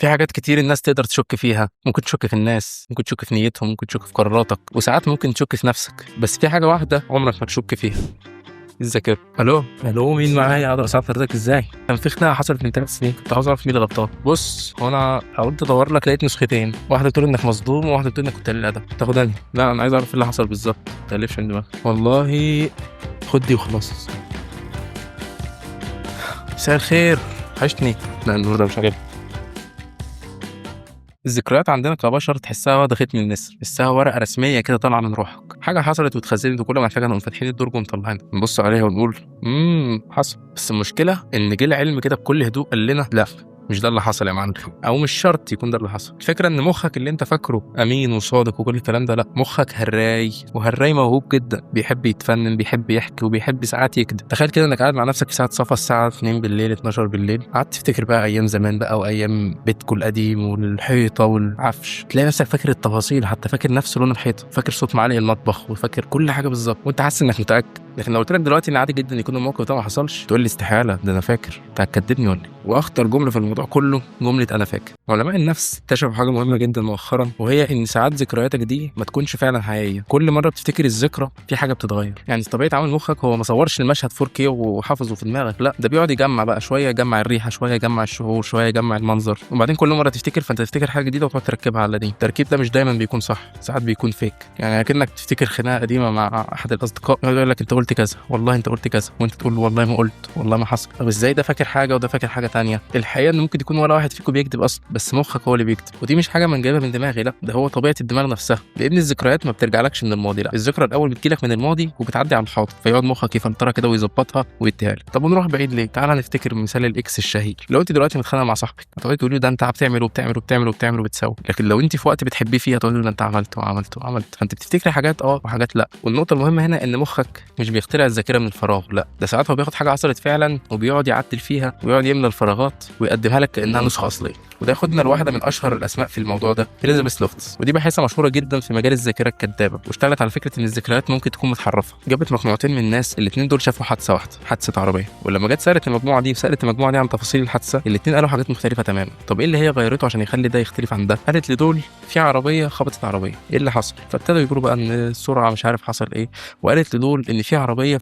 في حاجات كتير الناس تقدر تشك فيها، ممكن تشك في الناس، ممكن تشك في نيتهم، ممكن تشك في قراراتك، وساعات ممكن تشك في نفسك، بس في حاجة واحدة عمرك ما تشك فيها: الذاكرة. الو مين معايا؟ اقدر اساعد حضرتك ازاي؟ كان في خناقة حصلت من 3 سنين، كنت عاوز اعرف مين اللي غلطان. بص، هو انا حاولت ادور لك، لقيت نسختين، واحدة بتقول انك مصدوم وواحدة بتقول انك كنت قليل الادب. تاخد انهي؟ لا انا عايز اعرف اللي حصل بالظبط، ما تقلبش من دماغك. والله خد دي وخلاص. مساء الخير، وحشتني. لا النور ده مش عاجبني. الذكريات عندنا كبشر تحسها واخدة ختم النسر، تحسها ورقة رسمية كده طالعة من روحك، حاجة حصلت واتخزنت وكل ما محتاجة نقوم فاتحين الدرج ومطلعينها نبص عليها ونقول حصل. بس المشكلة إن جه العلم كده بكل هدوء قال لنا لا، مش ده اللي حصل يا معلم، او مش شرط يكون ده اللي حصل. الفكره ان مخك اللي انت فاكره امين وصادق وكل الكلام ده، لا، مخك هراي، وهراي موهوب جدا، بيحب يتفنن، بيحب يحكي، وبيحب ساعات يكذب. تخيل كده انك قاعد مع نفسك في ساعه صفا الساعه 2 بالليل 12 بالليل، قعدت تفتكر بقى ايام زمان بقى، وايام بيتكم القديم والحيطه والعفش، تلاقي نفسك فاكر التفاصيل، حتى فاكر نفس لون الحيطه، فاكر صوت معالق المطبخ، وفاكر كل حاجه بالظبط، وانت حاسس انك متاكد. لكن لو قلت لك دلوقتي ان عادي جدا يكون الموقف ده ما حصلش، تقول لي استحاله، ده انا فاكر. انت هتكدبني ولا ايه؟ واخطر جمله في الموضوع كله جمله انا فاكر. علماء النفس اكتشفوا حاجه مهمه جدا مؤخرا، وهي ان ساعات ذكرياتك دي ما تكونش فعلا حقيقيه. كل مره بتفتكر الذكرى في حاجه بتتغير. يعني طبيعه عمل مخك هو ما صورش المشهد 4K وحافظه في دماغك، لا، ده بيقعد يجمع بقى، شويه يجمع الريحه، شويه يجمع الشهور، شويه يجمع المنظر، وبعدين كل مره تفتكر فانت تفتكر حاجه جديده وتقعد تركبها على دي. التركيب ده مش دايما بيكون صح، ساعات بيكون فيك. يعني اكنك تفتكر خناقه قديمه مع احد الاصدقاء، يقول لك انت قلت كذا، والله انت قلت كذا، وانت تقول والله ما قلت، والله ما حصل. طب ازاي ده فاكر حاجه وده فاكر حاجه ثانيه؟ الحقيقه ان ممكن يكون ولا واحد فيكم بيكذب اصلا، بس مخك هو اللي بيكتب. ودي مش حاجه من جايبها من دماغي، لا، ده هو طبيعه الدماغ نفسها، لان الذكريات ما بترجعلكش من الماضي، لا، الذكرى الاول بتجيلك من الماضي وبتعدي على الحاضر، فيقعد مخك يفلترها كده ويظبطها ويديها لك. طب ونروح بعيد ليه؟ تعالى نفتكر مثال الاكس الشهير. لو انت دلوقتي متخانقه مع صاحبك، هتقعدي تقولي له ده انت بتعمل وبتعمل وبتعمل وبتعمل وبتسوي، لكن لو انت في وقت بتحبيه فيه هتقولي له ده انت عملت وعملت وعملت. فانت بتفتكري حاجات وحاجات لا. والنقطه المهمه هنا ان مخك مش بيخترع الذاكره من الفراغ، لا، ده ساعات هو بياخد حاجه حصلت فعلا وبيقعد يعدل فيها ويقعد يملى الفراغات ويقدمها لك كانها نسخه اصليه. وده ياخدنا لواحده من اشهر الاسماء في الموضوع ده، إليزابيث لوفتس، ودي باحثه مشهوره جدا في مجال الذاكره الكدابه، واشتغلت على فكره ان الذكريات ممكن تكون متحرفه. جابت مجموعتين من الناس، الاثنين دول شافوا حادثه واحده، حادثه عربيه، ولما جت سالت المجموعه دي وسالت المجموعه دي عن تفاصيل الحادثه، الاثنين قالوا حاجات مختلفه تماما. طب ايه اللي هي غيرته عشان يخلي ده يختلف عن ده؟ قالت لدول في عربيه خبطت عربيه، ايه اللي حصل؟ فابتدوا يقولوا بقى ان السرعه مش عارف حصل ايه، وقالت لدول ان في عربيه،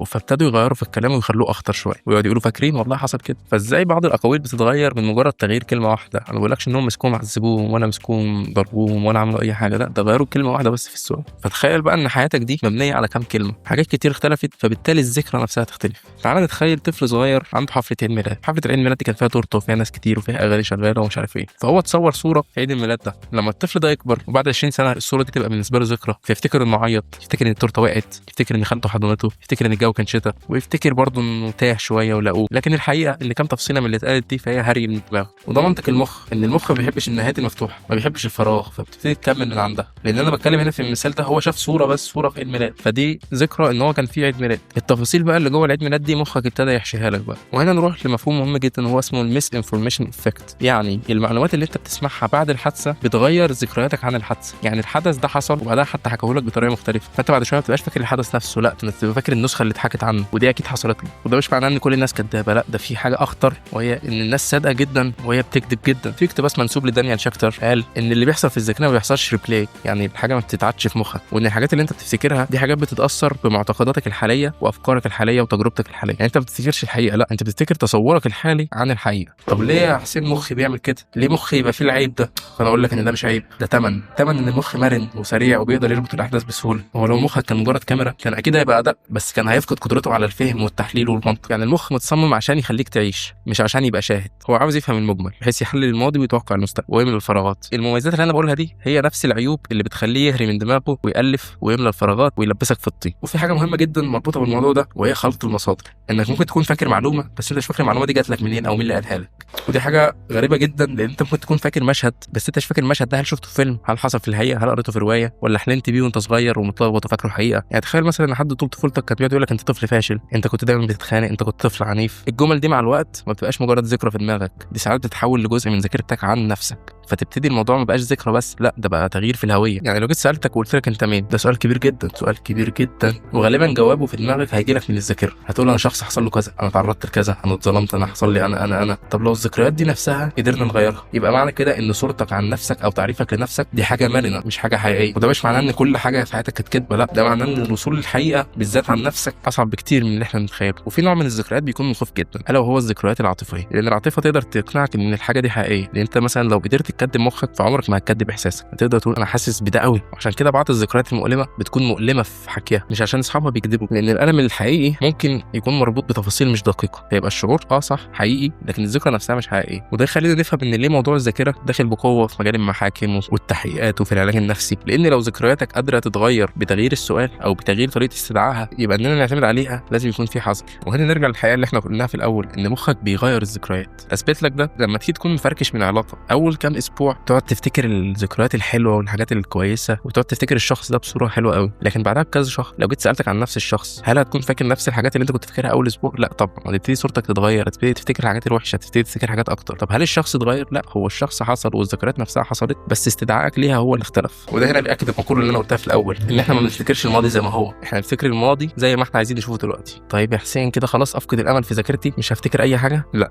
فابتدوا يغيروا في الكلام ويخلوه اخطر شويه، ويقعدوا يقولوا فاكرين والله حصل كده. فازاي بعض الاقاويل بتتغير من مجرد تغيير كلمه واحده؟ انا ما بقولكش انهم مسكوهم عذبوهم ولا مسكوهم ضربوهم ولا عملوا اي حاجه، لا، ده غيروا كلمه واحده بس في السؤال. فتخيل بقى ان حياتك دي مبنيه على كام كلمه، حاجات كتير اختلفت، فبالتالي الذكرى نفسها تختلف. تعال نتخيل طفل صغير عنده حفله عيد ميلاد، حفله العيد ميلاد دي كان فيها تورته وفيها ناس كتير وفيها اغاني شغاله ومش عارف ايه، فهو تصور صوره في عيد الميلاد ده. لما الطفل ده يكبر وبعد 20 سنه الصوره دي تبقى بالنسبه له ذكرى، فيفتكر انه عيط، يفتكر ان التورته وقعت، يفتكر ان خالته حضنته، يفتكر ان الجو كان شتاء، ويفتكر برضه انه تاه شويه ولقوه. لكن الحقيقه اللي كام تفصيله من اللي اتقالت دي فهي هري من الدماغ. وده منطق المخ، ان المخ ما بيحبش النهايات المفتوحه، ما بيحبش الفراغ، فبتبتدي تكمل من عندها. لان انا بتكلم هنا في المثال ده هو شاف صوره بس، صوره في عيد ميلاد، فدي ذكرى ان هو كان في عيد ميلاد. التفاصيل بقى اللي جوه العيد ميلاد دي مخك ابتدى يحشيها لك بقى. وهنا نروح لمفهوم مهم جدا وهو اسمه الميس انفورميشن افكت. يعني المعلومات اللي انت بتسمعها بعد الحادثه بتغير ذكرياتك عن الحادثه. يعني الحدث ده حصل وبعدها حتى حكوه لك بطريقه مختلفه، فانت بعد شويه ما بتبقاش فاكر الحدث نفسه، لا، انت بتبقى فاكر النسخه اللي اتحكت عنه، ودي اكيد حصلت لك. وده مش معناه ان كل الناس كدابه، لا، ده في حاجه اخطر، وهي ان الناس صادقه جدا وهي بتكذب جدا. في اقتباس منسوب لدانيال شاكتر قال ان اللي بيحصل في الذاكره ما بيحصلش ريبلاي، يعني الحاجه ما بتتعادش في مخك، وان الحاجات اللي انت بتفتكرها دي حاجات بتتاثر بمعتقداتك الحاليه وافكارك الحاليه وتجربتك الحاليه. يعني انت ما بتفتكرش الحقيقه، لا، انت بتفتكر تصورك الحالي عن الحقيقه. طب ليه يا حسين مخي بيعمل كده؟ ليه مخي يبقى فيه العيب ده؟ فانا اقول لك ان ده مش عيب، ده تمن ان المخ مرن وسريع وبيقدر يربط الاحداث بسهوله. هو لو مخك كان مجرد كاميرا كان اكيد هيبقى ادق، بس كان هيفقد قدرته على الفهم والتحليل والمنطق. يعني المخ متصمم عشان يخليك تعيش، مش عشان يبقى شاهد. هو عاوز يفهم المجمل بحيث يحلل الماضي ويتوقع المستقبل ويملى الفراغات. المميزات اللي انا بقولها دي هي نفس العيوب اللي بتخليه يهري من دماغه ويالف ويملى الفراغات ويلبسك في الطين. وفي حاجه مهمه جدا مربوطه بالموضوع ده، وهي خلط المصادر. انك ممكن تكون فاكر معلومه بس انت مش فاكر المعلومه دي جات لك منين او مين اللي قالها لك. ودي حاجه غريبه جدا، لان انت ممكن تكون فاكر مشهد بس انت مش فاكر المشهد ده هل شفته في فيلم، هل حصل في الحقيقه، هل قريته في روايه، ولا حلمت بيه وانت صغير ومتلخبط وفاكره حقيقه. يعني تخيل مثلا ان حد طول طفولتك كان بيقعد يقول لك انت طفل فاشل، انت كنت دايما بتتخانق، انت كنت طفل عنيف. الجمل دي مع الوقت ما بتبقاش مجرد ذكرى في دماغك، دي ساعات بتتحول لجزء من ذاكرتك عن نفسك، فتبتدي الموضوع ما بقاش ذكرى بس، لا، ده بقى تغيير في الهويه. يعني لو جيت سالتك وقلت لك انت مين، ده سؤال كبير جدا، سؤال كبير جدا، وغالبا جوابه في دماغك هيجي لك من الذاكره. هتقول انا شخص حصل له كذا، انا تعرضت لكذا، انا اتظلمت، انا حصل لي انا. طب لو الذكريات الذكريات دي نفسها قدرنا نغيرها، يبقى معنى كده ان صورتك عن نفسك او تعريفك لنفسك دي حاجه مرنه مش حاجه حقيقيه. وده مش معناه ان كل حاجه في حياتك كانت كدبه، لا، ده معناه ان الوصول للحقيقه بالذات عن نفسك اصعب بكتير من اللي احنا بنتخيله. وفي نوع من الذكريات بيكون مخيف جدا، الا وهو الذكريات العاطفيه، لان العاطفه تقدر تقنعك ان الحاجه دي حقيقيه. لان انت مثلا لو قدرت تكدب مخك فعمرك ما هتكدب احساسك، هتقدر تقول انا حاسس بده قوي. وعشان كده بعض الذكريات المؤلمه بتكون مؤلمه في حكيها، مش عشان اصحابها بيكذبوا، لان الالم الحقيقي ممكن يكون مربوط بتفاصيل مش دقيقه، فيبقى الشعور صح حقيقي لكن الذكرى نفسها مش حقيقيه. وده يخلينا نفهم ان ليه موضوع الذاكره داخل بقوه في مجال المحاكم والتحقيقات وفي العلاج النفسي. لان لو ذكرياتك قادره تتغير بتغيير السؤال او بتغيير طريقه استدعائها، يبقى اننا نعتمد عليها لازم يكون في حذر. وهنا نرجع للحقيقه اللي احنا قلناها في الاول، ان مخك بيغير الذكريات. اثبت لك ده لما تيجي تكون مفركش من علاقه، اول كام اسبوع تقعد تفتكر الذكريات الحلوه والحاجات الكويسه وتقعد تفتكر الشخص ده بصوره حلوه قوي، لكن بعدها بكذا شهر لو جيت سالتك عن نفس الشخص هل هتكون فاكر نفس الحاجات اللي انت كنت فاكرها اول اسبوع؟ لا طبعا، هتبتدي صورتك تتغير، هتبتدي تفتكر الحاجات الوحشه، هتبتدي تفتكر حاجات اكتر. طب هل الشخص اتغير؟ لا، هو الشخص حصل والذكريات نفسها حصلت، بس استدعائك ليها هو اللي اختلف. وده هنا بياكد المقوله اللي انا قلتها في الاول، ان احنا ما بنفتكرش الماضي زي ما هو، احنا بنفتكر الماضي زي ما احنا عايزين نشوفه دلوقتي. طيب يا حسين كده خلاص افقد الامل في ذاكرتي، مش هفتكر اي حاجه؟ لا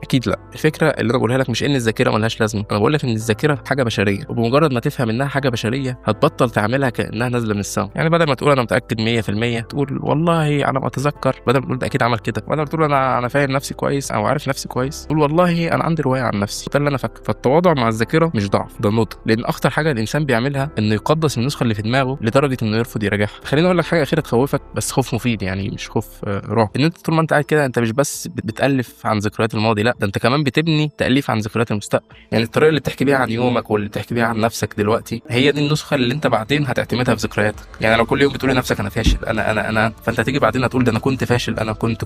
اكيد لا. الفكره اللي انا بقولها لك مش ان الذاكره ملهاش لازمه، انا بقول لك ان الذاكره حاجه بشريه، وبمجرد ما تفهم انها حاجه بشريه هتبطل تعملها كانها نازله من السماء. يعني بدل ما تقول انا متاكد 100% تقول والله انا ما اتذكر، بدل ما تقول ده اكيد عمل كده، بدل ما تقول انا فاهم نفسي كويس او عارف نفسي كويس، قول والله انا عندي روايه عن نفسي، ده اللي انا فاكره. فالتواضع مع الذاكره مش ضعف، ده نضج. لان اخطر حاجه الانسان بيعملها انه يقدس النسخه اللي في دماغه لدرجه انه يرفض يراجعها. خليني اقول لك حاجه اخيره تخوفك، بس خوف مفيد يعني مش خوف رعب. ان انت طول ما انت قاعد كده انت مش بس بتالف عن ذكريات الماضي، لا، ده انت كمان بتبني تأليف عن ذكريات المستقبل. يعني الطريقه اللي بتحكي بيها عن يومك واللي بتحكي بيها عن نفسك دلوقتي هي دي النسخه اللي انت بعدين هتعتمدها في ذكرياتك. يعني لو كل يوم بتقول لنفسك انا فاشل انا فانت هتيجي بعدين هتقول ده انا كنت فاشل، انا كنت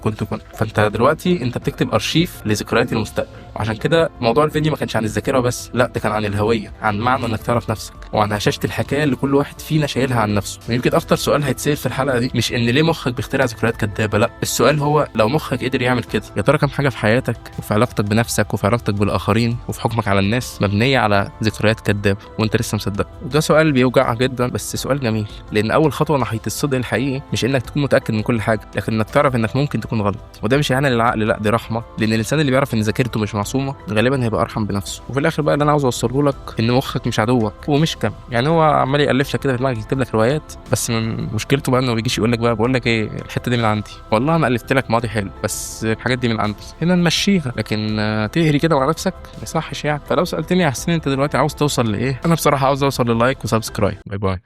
فانت دلوقتي انت بتكتب ارشيف لذكريات المستقبل. وعشان كده موضوع الفيديو ما كانش عن الذاكره بس، لا، ده كان عن الهويه، عن معنى انك تعرف نفسك، وعن هشاشه الحكايه اللي كل واحد فينا شايلها عن نفسه. ويمكن اكتر سؤال هيتسال في الحلقه دي مش ان ليه مخك بيخترع ذكريات كدابه، لا، السؤال هو لو مخك قدر يعمل كده يا ترى كم حاجه في حياتك وفي علاقتك بنفسك وفي علاقتك بالاخرين وفي حكمك على الناس مبنيه على ذكريات كدابه وانت لسه مصدق؟ وده سؤال بيوجع جدا بس سؤال جميل، لان اول خطوه ناحيه الصدق الحقيقي مش انك تكون متاكد من كل حاجه، لكن انك تعرف انك ممكن تكون غلط. وده مش اهانه للعقل، لا، دي رحمه، لان الانسان اللي بيعرف ان ذاكرته مش معصومه غالبا هيبقى ارحم بنفسه. وفي الاخر بقى اللي انا عاوز اوصله لك ان مخك مش عدوك ومش كم، يعني هو عمال يالف لك كده في دماغك يكتب لك روايات، بس مشكلته بقى انه ما بيجيش يقول لك بقى بقول لك ايه الحته دي من عندي، والله انا الفت لك ماضي حلو بس الحاجات دي من عندي، هنا نمشيها. لكن تهري كده مع نفسك ما يصحش يعني. فلو سالتني يا حسين انت دلوقتي عاوز توصل لايه، انا بصراحه عاوز اوصل للايك وسبسكرايب. باي باي.